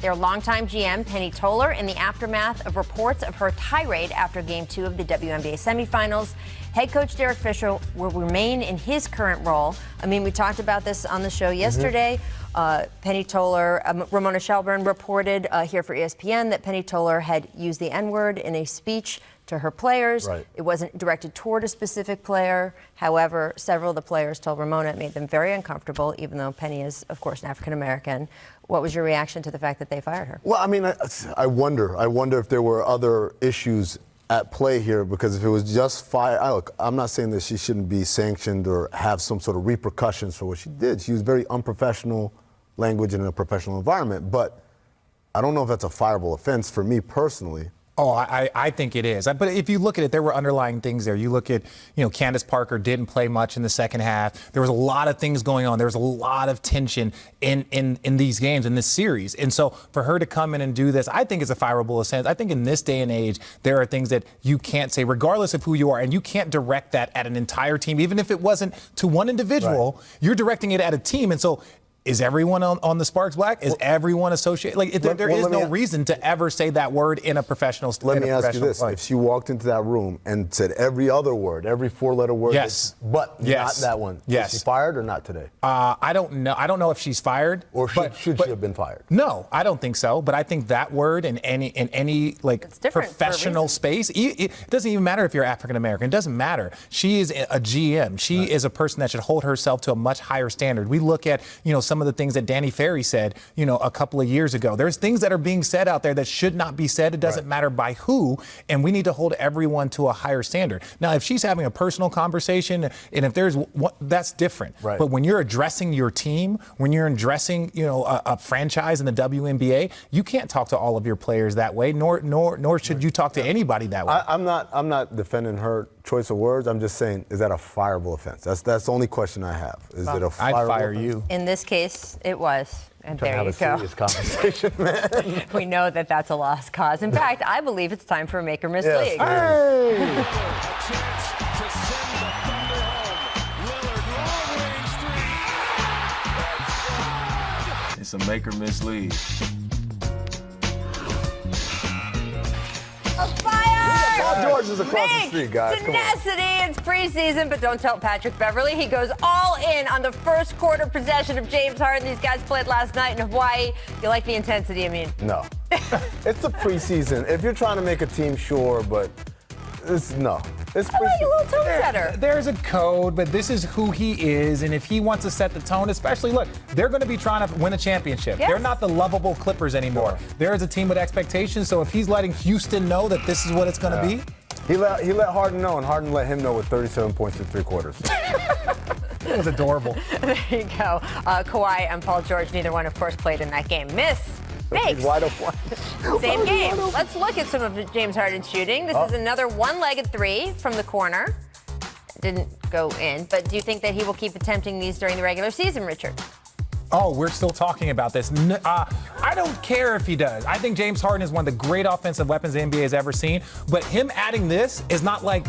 their longtime GM, Penny Toler, in the aftermath of reports of her tirade after Game 2 of the WNBA semifinals. Head coach Derek Fisher will remain in his current role. I mean, we talked about this on the show yesterday. Penny Toler, Ramona Shelburne reported here for ESPN that Penny Toler had used the N-word in a speech to her players. Right. It wasn't directed toward a specific player. However, several of the players told Ramona it made them very uncomfortable, even though Penny is, of course, an African-American. What was your reaction to the fact that they fired her? Well, I mean, I wonder if there were other issues at play here, because if it was just fire, look, I'm not saying that she shouldn't be sanctioned or have some sort of repercussions for what she did. She used very unprofessional language in a professional environment, but I don't know if that's a fireable offense for me personally. Oh, I think it is. But if you look at it, there were underlying things there. You look at, Candace Parker didn't play much in the second half. There was a lot of things going on. There was a lot of tension in these games, in this series. And so for her to come in and do this, I think is a fireable offense. I think in this day and age, there are things that you can't say, regardless of who you are, and you can't direct that at an entire team. Even if it wasn't to one individual, right. You're directing it at a team. And so is everyone on the Sparks Black? Is everyone associated? Like, there is no reason to ever say that word in a professional Let me ask you this. If she walked into that room and said every other word, every four-letter word, yes, but not that one, yes. Is she fired or not today? I don't know. I don't know if she's fired. Or should she have been fired? No, I don't think so. But I think that word in any professional space, it doesn't even matter if you're African-American. It doesn't matter. She is a GM. She is a person that should hold herself to a much higher standard. We look at, some of the things that Danny Ferry said, a couple of years ago. There's things that are being said out there that should not be said. It doesn't matter by who, and we need to hold everyone to a higher standard. Now, if she's having a personal conversation, and if there's that's different. Right. But when you're addressing your team, when you're addressing, a franchise in the WNBA, you can't talk to all of your players that way, nor should you talk to anybody that way. I'm not defending her choice of words. I'm just saying, is that a fireable offense? That's the only question I have. Is it a fireable I'd fire offense? you. In this case, it was. And there you go. Serious conversation, man. We know that that's a lost cause. In fact, I believe it's time for Make or Miss League. Hey. It's a Make or Miss League. Paul George is across the street, guys. Tenacity. It's preseason, but don't tell Patrick Beverly. He goes all in on the first quarter possession of James Harden. These guys played last night in Hawaii. You like the intensity, I mean? No. It's the preseason. If you're trying to make a team, sure, but no. It's I like a little tone setter. There's a code, but this is who he is, and if he wants to set the tone, especially, look, they're going to be trying to win a championship. Yes. They're not the lovable Clippers anymore. There is a team with expectations, so if he's letting Houston know that this is what it's going to be. He let Harden know, and Harden let him know with 37 points in three quarters. It was adorable. There you go. Kawhi and Paul George, neither one, of course, played in that game. Makes. Wide open. Same game. Let's look at some of James Harden's shooting. This is another one-legged three from the corner. Didn't go in, but do you think that he will keep attempting these during the regular season, Richard? Oh, we're still talking about this. I don't care if he does. I think James Harden is one of the great offensive weapons the NBA has ever seen. But him adding this is not like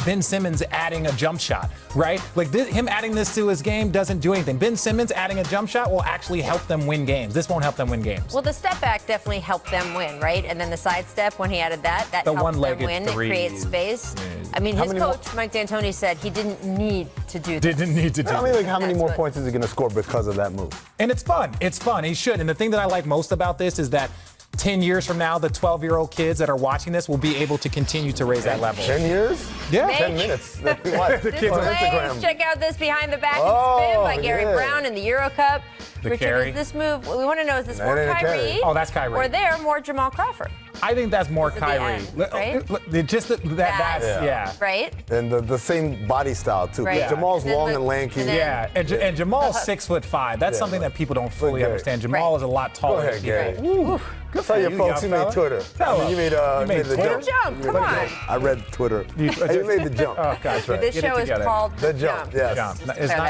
Ben Simmons adding a jump shot, right? Like him adding this to his game doesn't do anything. Ben Simmons adding a jump shot will actually help them win games. This won't help them win games. Well, the step back definitely helped them win, right? And then the side step, when he added that helps them win. It creates space. I mean, his coach, Mike D'Antoni, said he didn't need to do this. Didn't need to do that. How many more points is he going to score because of that move? And it's fun. It's fun. He should. And the thing that I like most about this is that 10 years from now, the 12-year-old kids that are watching this will be able to continue to raise that level. 10 years? Yeah. 10 minutes. The kids on Instagram. Check out this behind the back and spin by Gary Brown in the Euro Cup. Richard, carry. Is this move, we want to know, is this more Kyrie? Oh, that's Kyrie. Or there, more Jamal Crawford? I think that's more Kyrie. Right? That's Right? And the same body style, too. Right. Jamal's long and lanky. And Jamal's 6'5". That's something that people don't fully understand. Jamal is a lot taller. Go ahead, Gary. Ooh. Tell your folks you made Twitter. You made the Twitter jump. Come on. I read Twitter. You made the jump. Oh, gosh. Right. This show is called The Jump. Yes.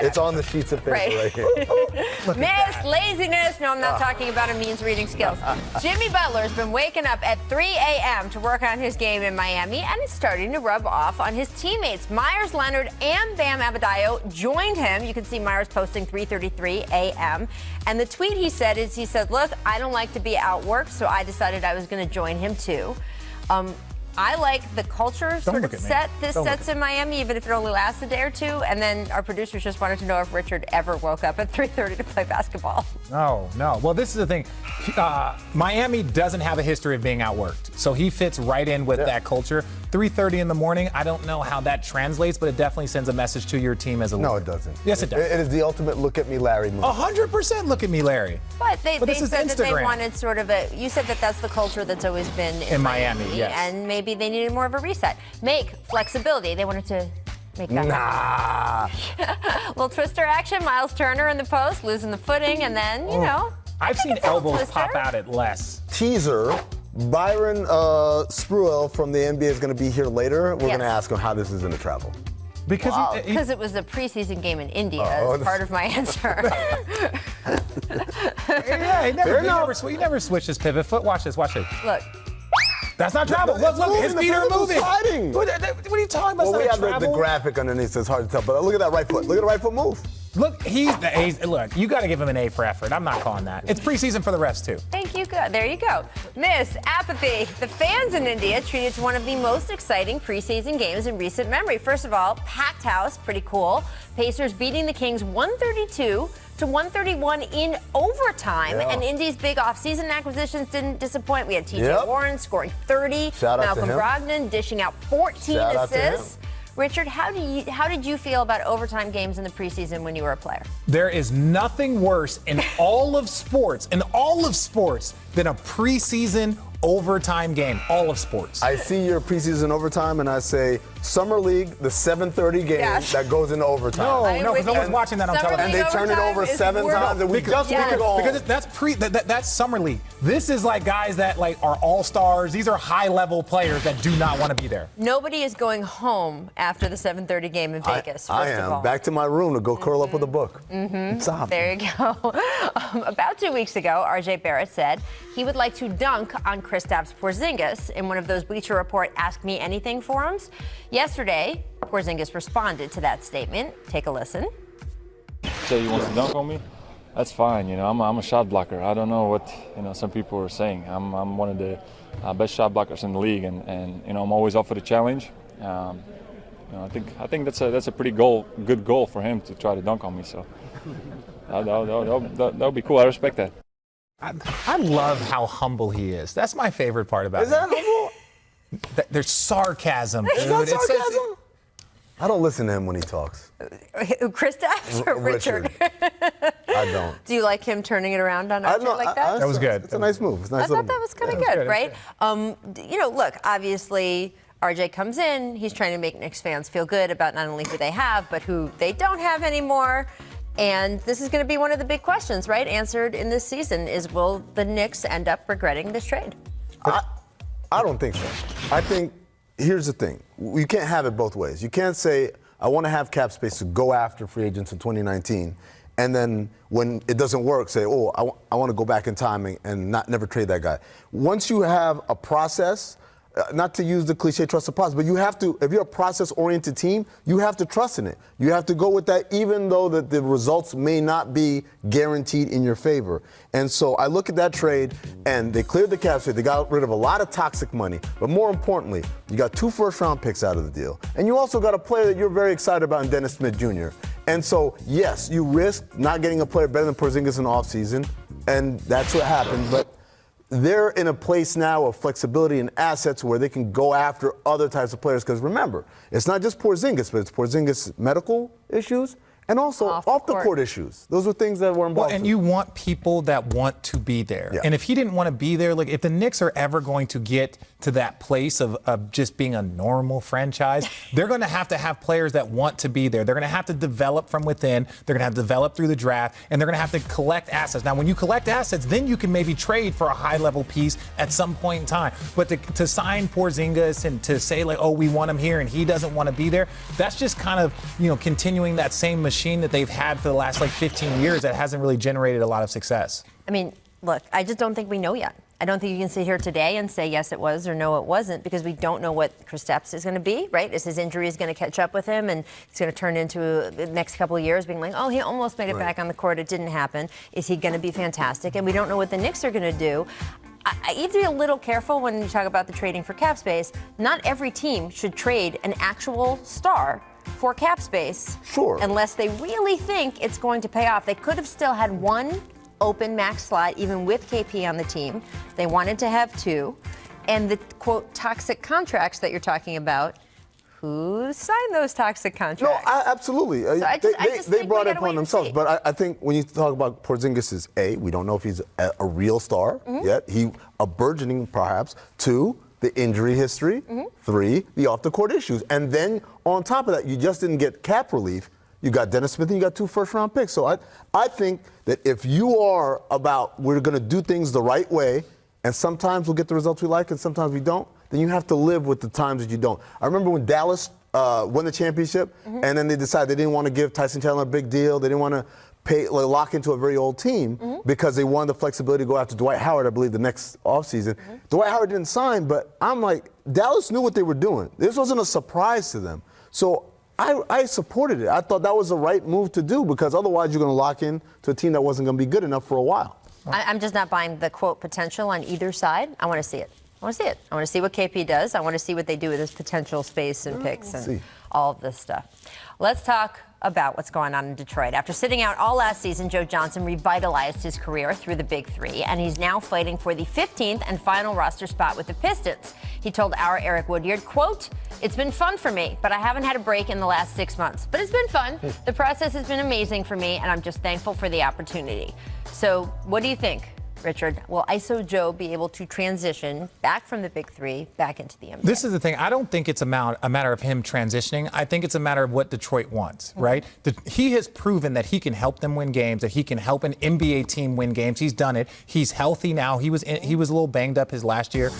It's on the sheets of paper right here. Miss laziness. No, I'm not talking about Amin's reading skills. Jimmy Butler's been waking up at 3 a.m. to work on his game in Miami, and it's starting to rub off on his teammates. Myers Leonard and Bam Adebayo joined him. You can see Myers posting 3:33 a.m. And the tweet he said, look, I don't like to be outworked, so I decided I was going to join him too. I like the culture sets in Miami, even if it only lasts a day or two. And then our producers just wanted to know if Richard ever woke up at 3:30 to play basketball. No. Well, this is the thing. Miami doesn't have a history of being outworked. So he fits right in with that culture. 3:30 in the morning, I don't know how that translates, but it definitely sends a message to your team as a leader. No, it doesn't. Yes, it does. It is the ultimate look at me, Larry move. 100% look at me, Larry. But they this is said that they Instagram. wanted sort of you said that that's the culture that's always been in Miami, yes. And maybe they needed more of a reset. Flexibility. They wanted to make that happen. Little twister action. Miles Turner in the post, losing the footing, and then, I've seen elbows pop out at less. Teaser. Byron Spruill from the NBA is going to be here later. We're going to ask him how this is going to travel. Because it was a preseason game in India as part of my answer. He never switched his pivot foot. Watch this. Look. That's not travel. Look, his feet are moving. Sliding. What are you talking about? Well, we have the graphic underneath, so it's hard to tell. But look at that right foot. Look at the right foot move. Look, he's the A's. Look, you got to give him an A for effort. I'm not calling that. It's preseason for the rest, too. Thank you. Good. There you go. Miss Apathy. The fans in India treated to one of the most exciting preseason games in recent memory. First of all, packed house. Pretty cool. Pacers beating the Kings 132 to 131 in overtime. And Indy's big offseason acquisitions didn't disappoint. We had TJ Warren scoring 30. Malcolm Brogdon dishing out 14 assists. Richard, how did you feel about overtime games in the preseason when you were a player? There is nothing worse in all of sports, than a preseason overtime game. All of sports. I see your preseason overtime, and I say Summer League, the 7:30 game that goes into overtime. No, because no one's watching that on television. And they turn it over 7 times, and we just want to go home. Because that's Summer League. This is like guys that are all-stars. These are high-level players that do not want to be there. Nobody is going home after the 7:30 game in Vegas. I am. Back to my room to go curl up with a book. There you go. About 2 weeks ago, RJ Barrett said he would like to dunk on Kristaps Porzingis in one of those Bleacher Report Ask Me Anything forums. Yesterday, Porzingis responded to that statement. Take a listen. Say he wants to dunk on me? That's fine. I'm a shot blocker. I don't know what some people are saying. I'm one of the best shot blockers in the league, and I'm always up for the challenge. I think that's a pretty good goal for him to try to dunk on me. So that'll be cool. I respect that. I love how humble he is. That's my favorite part about him. Is that humble? There's sarcasm. Is that sarcasm? I don't listen to him when he talks. Kristaps or Richard? I don't. Do you like him turning it around on RJ like that? That was good. It's a nice move. It's a nice I thought that was kind of good, right? Look, obviously, RJ comes in. He's trying to make Knicks fans feel good about not only who they have, but who they don't have anymore. And this is going to be one of the big questions, right? Answered in this season is, will the Knicks end up regretting this trade? I don't think so. I think, here's the thing. You can't have it both ways. You can't say, I want to have cap space to go after free agents in 2019, and then when it doesn't work, say, I want to go back in time and never trade that guy. Once you have a process, not to use the cliche trust the process, but you have to, if you're a process-oriented team, you have to trust in it. You have to go with that even though the results may not be guaranteed in your favor. And so I look at that trade, and they cleared the cap space. They got rid of a lot of toxic money. But more importantly, you got 2 first-round picks out of the deal. And you also got a player that you're very excited about in Dennis Smith Jr. And so, yes, you risk not getting a player better than Porzingis in the offseason, and that's what happened. But they're in a place now of flexibility and assets where they can go after other types of players. Because remember, it's not just Porzingis, but it's Porzingis' medical issues and also off the court issues. Those were things that were involved. Well, and you want people that want to be there. Yeah. And if he didn't want to be there, if the Knicks are ever going to get to that place of just being a normal franchise, they're going to have players that want to be there. They're going to have to develop from within. They're going to have to develop through the draft, and they're going to have to collect assets. Now, when you collect assets, then you can maybe trade for a high-level piece at some point in time. But to sign Porzingis and to say, we want him here and he doesn't want to be there, that's just kind of, continuing that same machine that they've had for the last 15 years that hasn't really generated a lot of success. I mean, look, I just don't think we know yet. I don't think you can sit here today and say, yes, it was, or no, it wasn't, because we don't know what Kristaps is going to be, right? Is his injury is going to catch up with him, and it's going to turn into the next couple of years being like, oh, he almost made it back on the court. It didn't happen. Is he going to be fantastic? And we don't know what the Knicks are going to do. You have to be a little careful when you talk about the trading for cap space. Not every team should trade an actual star for cap space. Sure. Unless they really think it's going to pay off. They could have still had one open max slot, even with KP on the team. They wanted to have two. And the, quote, toxic contracts that you're talking about, who signed those toxic contracts? No, absolutely. So I just they think brought we it gotta upon wait and themselves. see. But I think when you talk about Porzingis, is A, we don't know if he's a real star yet. He a burgeoning, perhaps. 2, the injury history. 3, the off-the-court issues. And then on top of that, you just didn't get cap relief. You got Dennis Smith and you got 2 first-round picks. So I think that if you are about we're going to do things the right way, and sometimes we'll get the results we like and sometimes we don't, then you have to live with the times that you don't. I remember when Dallas won the championship, and then they decided they didn't want to give Tyson Chandler a big deal. They didn't want to lock into a very old team because they wanted the flexibility to go after Dwight Howard, I believe, the next offseason. Dwight Howard didn't sign, but I'm like, Dallas knew what they were doing. This wasn't a surprise to them. So I supported it. I thought that was the right move to do because otherwise you're going to lock in to a team that wasn't going to be good enough for a while. I'm just not buying the, quote, potential on either side. I want to see it. I want to see it. I want to see what KP does. I want to see what they do with his potential space and picks and all of this stuff. Let's talk about what's going on in Detroit. After sitting out all last season, Joe Johnson revitalized his career through the Big Three, and he's now fighting for the 15th and final roster spot with the Pistons. He told our Eric Woodyard, quote, "It's been fun for me, but I haven't had a break in the last 6 months. But it's been fun. The process has been amazing for me, and I'm just thankful for the opportunity." So what do you think, Richard? Will ISO Joe be able to transition back from the Big Three back into the NBA? This is the thing. I don't think it's a matter of him transitioning. I think it's a matter of what Detroit wants, right? He has proven that he can help them win games, that he can help an NBA team win games. He's done it. He's healthy now. He was a little banged up his last year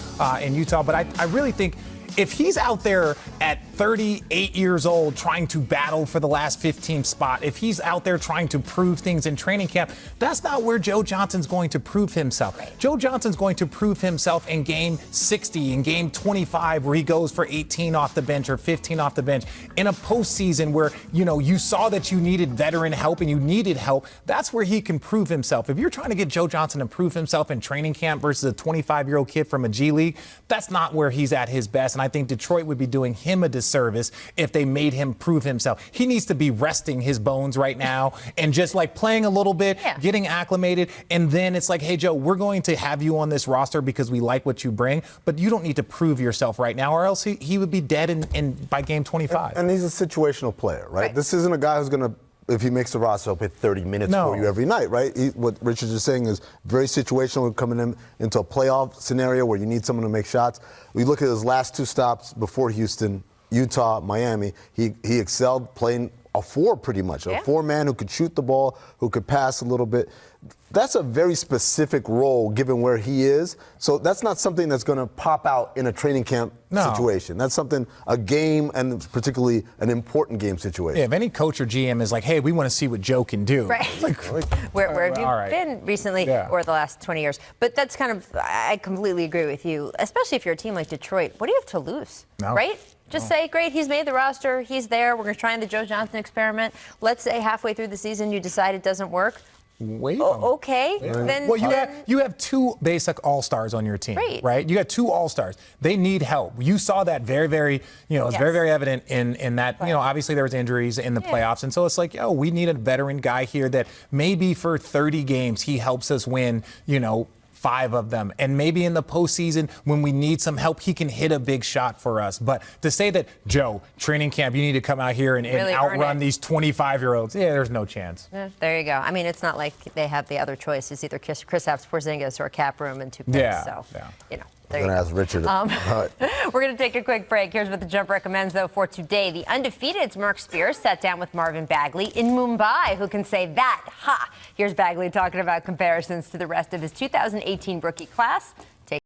in Utah, but I really think if he's out there at 38 years old trying to battle for the last 15 spot, if he's out there trying to prove things in training camp, that's not where Joe Johnson's going to prove himself. Right. Joe Johnson's going to prove himself in game 60, in game 25, where he goes for 18 off the bench or 15 off the bench. In a postseason where, you saw that you needed veteran help and you needed help, that's where he can prove himself. If you're trying to get Joe Johnson to prove himself in training camp versus a 25-year-old kid from a G League, that's not where he's at his best. And I think Detroit would be doing him a disservice if they made him prove himself. He needs to be resting his bones right now and just playing a little bit, getting acclimated. And then it's like, hey, Joe, we're going to have you on this roster because we like what you bring, but you don't need to prove yourself right now or else he would be dead by game 25. And he's a situational player, right? This isn't a guy who's going to, if he makes the roster, he'll play 30 minutes for you every night, right? What Richard is saying is very situational, coming into a playoff scenario where you need someone to make shots. We look at his last 2 stops before Houston, Utah, Miami. He excelled playing a 4 pretty much, a 4-man who could shoot the ball, who could pass a little bit. That's a very specific role given where he is. So that's not something that's going to pop out in a training camp situation. That's something, a game, and particularly an important game situation. Yeah, if any coach or GM is like, hey, we want to see what Joe can do. Right. Where have you been recently or the last 20 years? But that's I completely agree with you, especially if you're a team like Detroit. What do you have to lose, right? Just say, great, he's made the roster, he's there, we're going to try the Joe Johnson experiment. Let's say halfway through the season you decide it doesn't work. Wait. Okay. Then, well, you have 2 basic all-stars on your team, right? You got 2 all-stars. They need help. You saw that very, very, it's very, very evident in that, obviously there was injuries in the playoffs. And so it's like, we need a veteran guy here that maybe for 30 games he helps us win, 5 of them. And maybe in the postseason, when we need some help, he can hit a big shot for us. But to say that, Joe, training camp, you need to come out here and really outrun these 25-year-olds, there's no chance. Yeah, there you go. I mean, it's not like they have the other choice. It's either Kristaps Porzingis or a cap room and 2 picks. So, I'm going to ask Richard. We're going to take a quick break. Here's what the Jump recommends, though, for today. The undefeated Mark Spears sat down with Marvin Bagley in Mumbai. Who can say that? Ha! Here's Bagley talking about comparisons to the rest of his 2018 rookie class